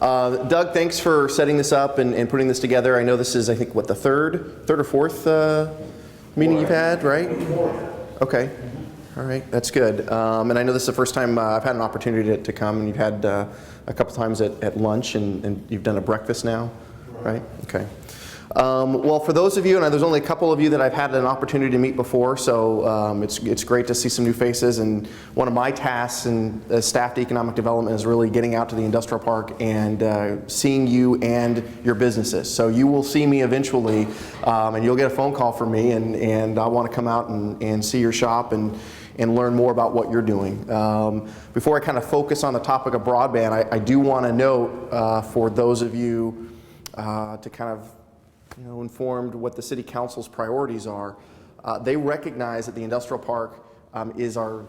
Doug, thanks for setting this up and putting this together. I know this is, I think, what, the third or fourth meeting you've had, right? Okay. All right, that's good. And I know this is the first time I've had an opportunity to come, and you've had a couple times at lunch, and you've done a breakfast now, right? Okay. Well, for those of you, and there's only a couple of you that I've had an opportunity to meet before, so it's great to see some new faces. And one of my tasks in staff to economic development is really getting out to the industrial park and seeing you and your businesses. So you will see me eventually, and you'll get a phone call from me, and I want to come out and see your shop and learn more about what you're doing. Before I kind of focus on the topic of broadband, I do want to note for those of you to kind of informed what the City Council's priorities are. They recognize that the industrial park is our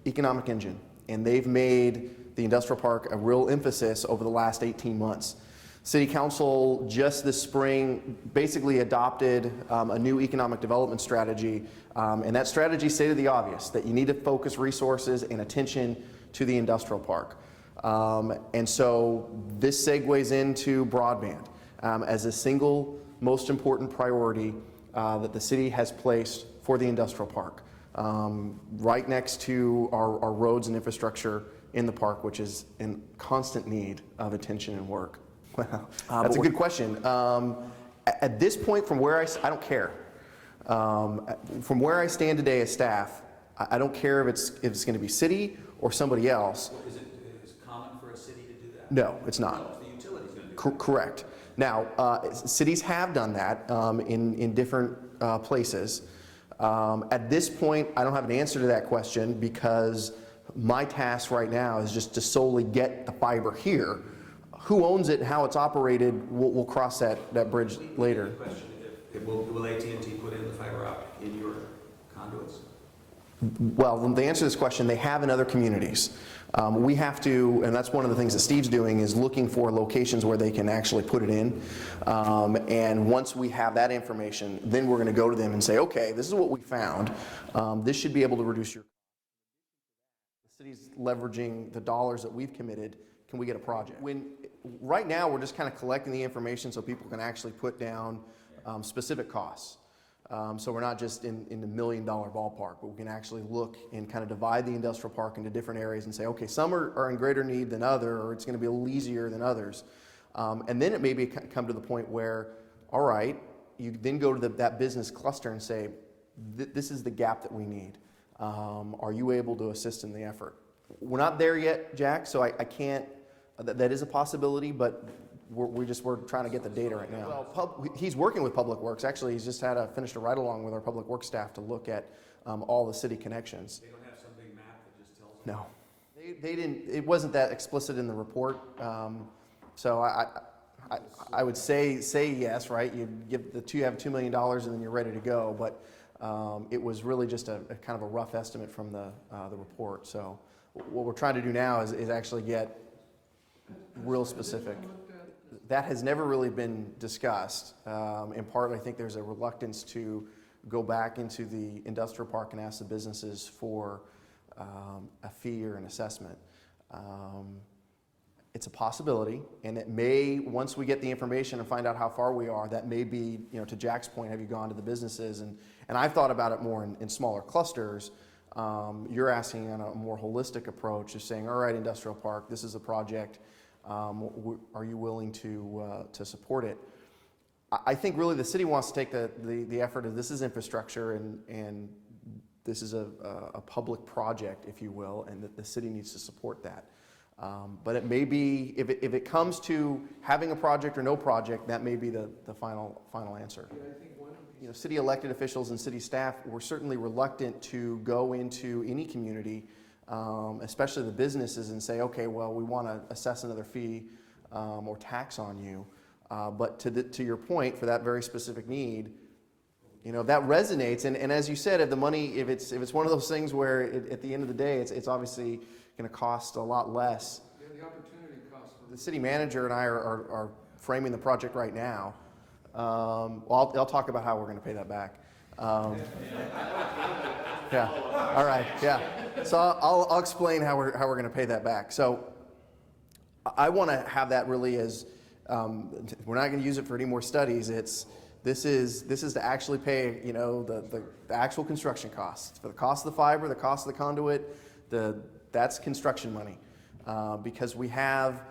economic engine, and they've made the industrial park a real emphasis over the last 18 months. City Council just this spring basically adopted a new economic development strategy, and that strategy stated the obvious, that you need to focus resources and attention to the industrial park. And so this segues into broadband as a single most important priority that the city has placed for the industrial park, right next to our roads and infrastructure in the park, which is in constant need of attention and work. Well, that's a good question. At this point, from where I don't care. From where I stand today as staff, I don't care if it's going to be city or somebody else. Well, is it common for a city to do that? No, it's not. No, the utility's going to do that. Correct. Now, cities have done that in different places. At this point, I don't have an answer to that question because my task right now is just to solely get the fiber here. Who owns it and how it's operated, we'll cross that bridge later. The question is, will AT&T put in the fiber optic in your conduits? Well, the answer to this question, they have in other communities. We have to, and that's one of the things that Steve's doing, is looking for locations where they can actually put it in. And once we have that information, then we're going to go to them and say, okay, this is what we found. This should be able to reduce your. The city's leveraging the dollars that we've committed. Can we get a project? Right now, we're just kind of collecting the information so people can actually put down specific costs. So we're not just in the $1 million ballpark, but we can actually look and kind of divide the industrial park into different areas and say, okay, some are in greater need than others, or it's going to be a little easier than others. And then it may come to the point where, all right, you then go to that business cluster and say, this is the gap that we need. Are you able to assist in the effort? We're not there yet, Jack, so I can't, that is a possibility, but we're trying to get the data right now. Well, he's working with Public Works. Actually, he's just finished a ride-along with our Public Works staff to look at all the city connections. They don't have some big map that just tells them? No. They didn't, it wasn't that explicit in the report. So I would say yes, right? You have $2 million and then you're ready to go, but it was really just a kind of a rough estimate from the report. So what we're trying to do now is actually get real specific. That has never really been discussed. In part, I think there's a reluctance to go back into the industrial park and ask the businesses for a fee or an assessment. It's a possibility, and it may, once we get the information and find out how far we are, that may be, to Jack's point, have you gone to the businesses? And I've thought about it more in smaller clusters. You're asking on a more holistic approach of saying, all right, industrial park, this is a project. Are you willing to support it? I think really the city wants to take the effort of this is infrastructure and this is a public project, if you will, and that the city needs to support that. But it may be, if it comes to having a project or no project, that may be the final answer. City elected officials and city staff were certainly reluctant to go into any community, especially the businesses, and say, okay, well, we want to assess another fee or tax on you. But to your point, for that very specific need, that resonates. And as you said, if it's one of those things where at the end of the day, it's obviously going to cost a lot less. Yeah, the opportunity cost. The city manager and I are framing the project right now. Well, I'll talk about how we're going to pay that back. Yeah. All right. Yeah. So I'll explain how we're going to pay that back. So I want to have that really as, we're not going to use it for any more studies. This is to actually pay, you know, the actual construction costs. For the cost of the fiber, the cost of the conduit, that's construction money. Because we have,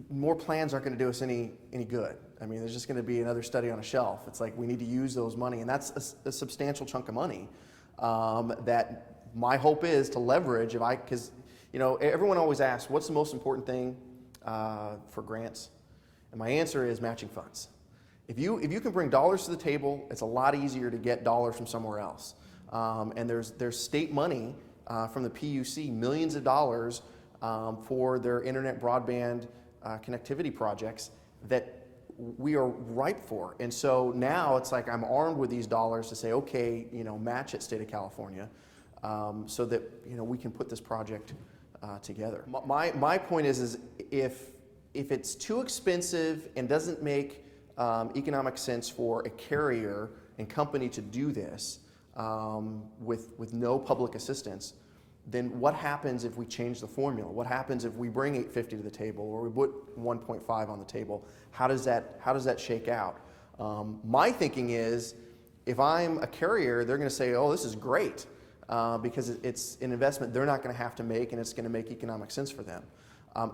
more plans aren't going to do us any good. I mean, there's just going to be another study on a shelf. It's like we need to use those money, and that's a substantial chunk of money that my hope is to leverage because, you know, everyone always asks, what's the most important thing for grants? And my answer is matching funds. If you can bring dollars to the table, it's a lot easier to get dollars from somewhere else. And there's state money from the PUC, millions of dollars for their internet broadband connectivity projects that we are ripe for. And so now it's like I'm armed with these dollars to say, okay, you know, match it, state of California, so that, you know, we can put this project together. My point is if it's too expensive and doesn't make economic sense for a carrier and company to do this with no public assistance, then what happens if we change the formula? What happens if we bring 850 to the table, or we put 1.5 on the table? How does that shake out? My thinking is, if I'm a carrier, they're going to say, "Oh, this is great," because it's an investment they're not going to have to make, and it's going to make economic sense for them.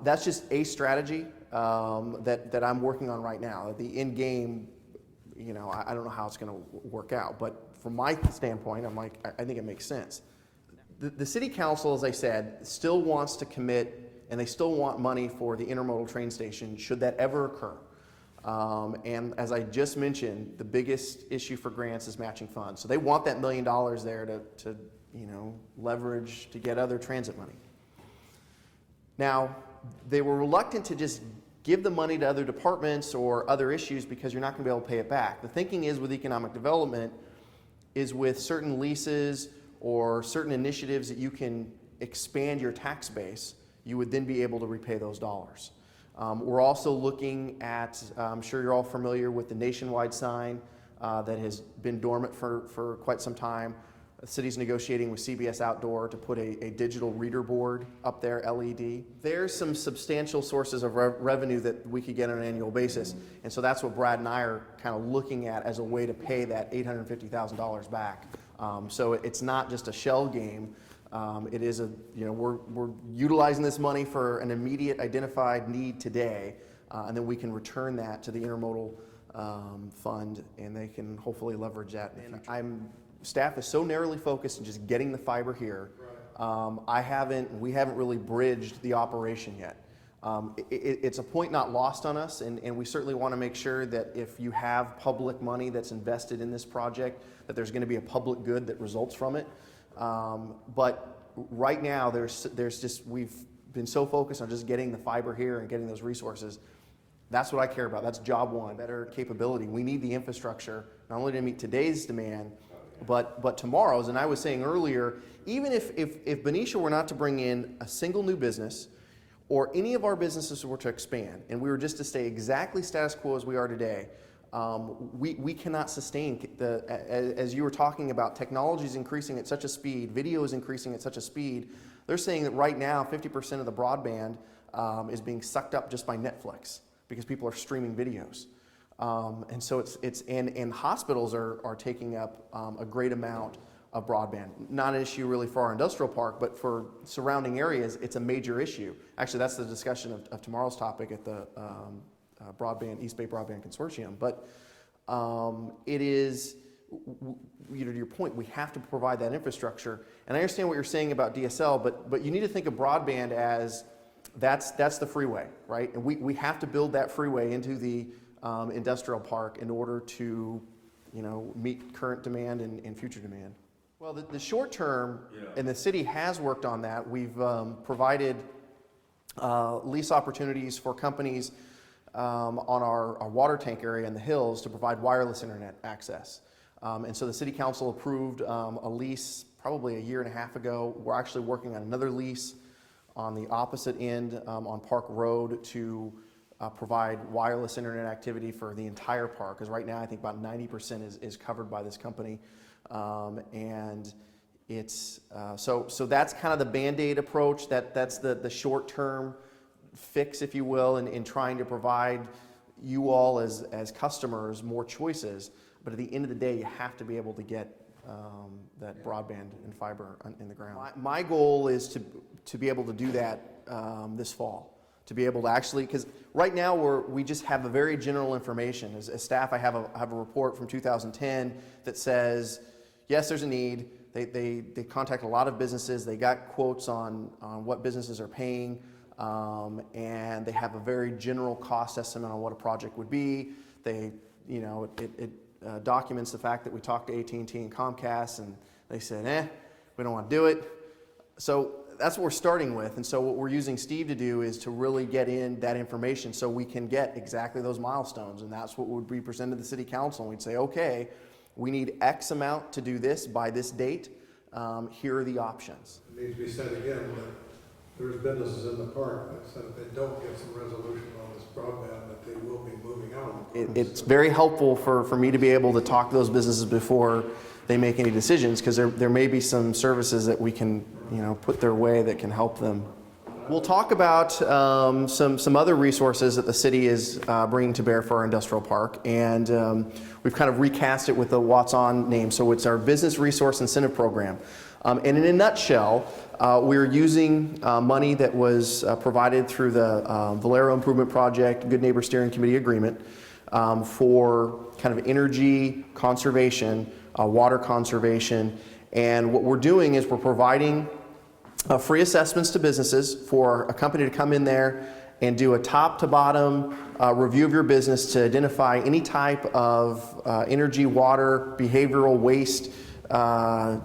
That's just a strategy that I'm working on right now. The end game, you know, I don't know how it's going to work out, but from my standpoint, I'm like, I think it makes sense. The city council, as I said, still wants to commit, and they still want money for the intermodal train station should that ever occur. And as I just mentioned, the biggest issue for grants is matching funds. So they want that $1 million there to you know, leverage to get other transit money. Now, they were reluctant to just give the money to other departments or other issues because you're not going to be able to pay it back. The thinking is with economic development is with certain leases or certain initiatives that you can expand your tax base, you would then be able to repay those dollars. We're also looking at, I'm sure you're all familiar with the nationwide sign that has been dormant for quite some time. The city's negotiating with CBS Outdoor to put a digital reader board up there, LED. There's some substantial sources of revenue that we could get on an annual basis. And so that's what Brad and I are kind of looking at as a way to pay that $850,000 back. So it's not just a shell game. It is you know, we're utilizing this money for an immediate identified need today, and then we can return that to the intermodal fund, and they can hopefully leverage that in the future. Staff is so narrowly focused on just getting the fiber here. We haven't really bridged the operation yet. It's a point not lost on us, and we certainly want to make sure that if you have public money that's invested in this project, that there's going to be a public good that results from it. But right now, we've been so focused on just getting the fiber here and getting those resources. That's what I care about. That's job one, better capability. We need the infrastructure, not only to meet today's demand, but tomorrow's. And I was saying earlier, even if Benicia were not to bring in a single new business, or any of our businesses were to expand, and we were just to stay exactly status quo as we are today, we cannot sustain as you were talking about, technology is increasing at such a speed, video is increasing at such a speed. They're saying that right now 50% of the broadband is being sucked up just by Netflix because people are streaming videos. And so and hospitals are taking up a great amount of broadband. Not an issue really for our industrial park, but for surrounding areas, it's a major issue. Actually, that's the discussion of tomorrow's topic at the East Bay Broadband Consortium. But it is, you know, to your point, we have to provide that infrastructure. And I understand what you're saying about DSL, but you need to think of broadband as that's the freeway, right? And we have to build that freeway into the industrial park in order to, you know, meet current demand and future demand. Well, the short term, and the city has worked on that. We've provided lease opportunities for companies on our water tank area in the hills to provide wireless internet access. And so the city council approved a lease probably a year and a half ago. We're actually working on another lease on the opposite end on Park Road to provide wireless internet activity for the entire park, because right now I think about 90% is covered by this company. And it's so that's kind of the Band-Aid approach. That's the short-term fix, if you will, in trying to provide you all as customers more choices. But at the end of the day, you have to be able to get that broadband and fiber in the ground. My goal is to be able to do that this fall. To be able to actually, because right now we just have a very general information. As staff, I have a report from 2010 that says, yes, there's a need. They contact a lot of businesses. They got quotes on what businesses are paying, and they have a very general cost estimate on what a project would be. They, it documents the fact that we talked to AT&T and Comcast, and they said, we don't want to do it. So that's what we're starting with, and so what we're using Steve to do is to really get in that information so we can get exactly those milestones, and that's what would be presented to the city council, and we'd say, okay, we need X amount to do this by this date. Here are the options. It needs to be said again that there's businesses in the park that said if they don't get some resolution on this broadband, that they will be moving out. It's very helpful for me to be able to talk to those businesses before they make any decisions, because there may be some services that we can put their way that can help them. We'll talk about some other resources that the city is bringing to bear for our industrial park, and we've kind of recast it with the What's On name. So it's our Business Resource Incentive Program. And in a nutshell, we're using money that was provided through the Valero Improvement Project, Good Neighbor Steering Committee Agreement for kind of energy conservation, water conservation. And what we're doing is we're providing free assessments to businesses for a company to come in there and do a top to bottom review of your business to identify any type of energy, water, behavioral waste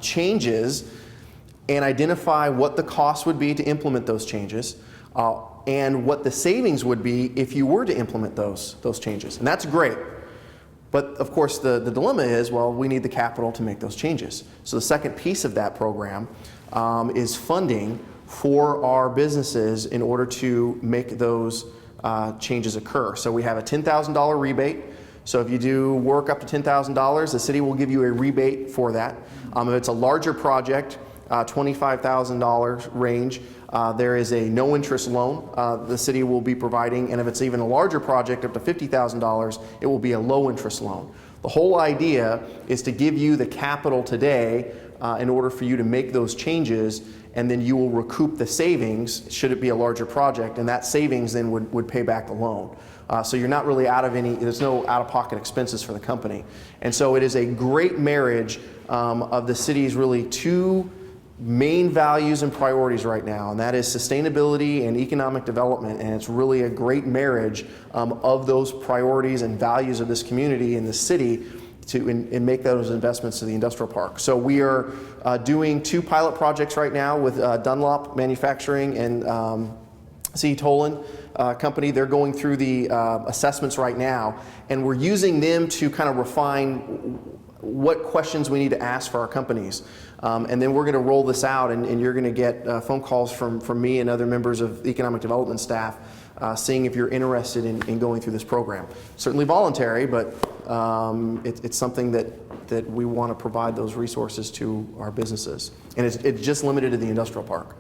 changes, and identify what the cost would be to implement those changes and what the savings would be if you were to implement those changes. And that's great. But of course the dilemma is, well, we need the capital to make those changes. So the second piece of that program is funding for our businesses in order to make those changes occur. So we have a $10,000 rebate. So if you do work up to $10,000, the city will give you a rebate for that. If it's a larger project, $25,000 range, there is a no interest loan the city will be providing, and if it's even a larger project up to $50,000, it will be a low interest loan. The whole idea is to give you the capital today in order for you to make those changes, and then you will recoup the savings should it be a larger project, and that savings then would pay back the loan. So you're not really there's no out-of-pocket expenses for the company. And so it is a great marriage of the city's really two main values and priorities right now, and that is sustainability and economic development, and it's really a great marriage of those priorities and values of this community and the city to make those investments to the industrial park. So we are doing 2 pilot projects right now with Dunlop Manufacturing and C. Tolan company. They're going through the assessments right now, and we're using them to kind of refine what questions we need to ask for our companies. And then we're going to roll this out, and you're going to get phone calls from me and other members of the economic development staff seeing if you're interested in going through this program. Certainly voluntary, but it's something that we want to provide those resources to our businesses. And it's just limited to the industrial park.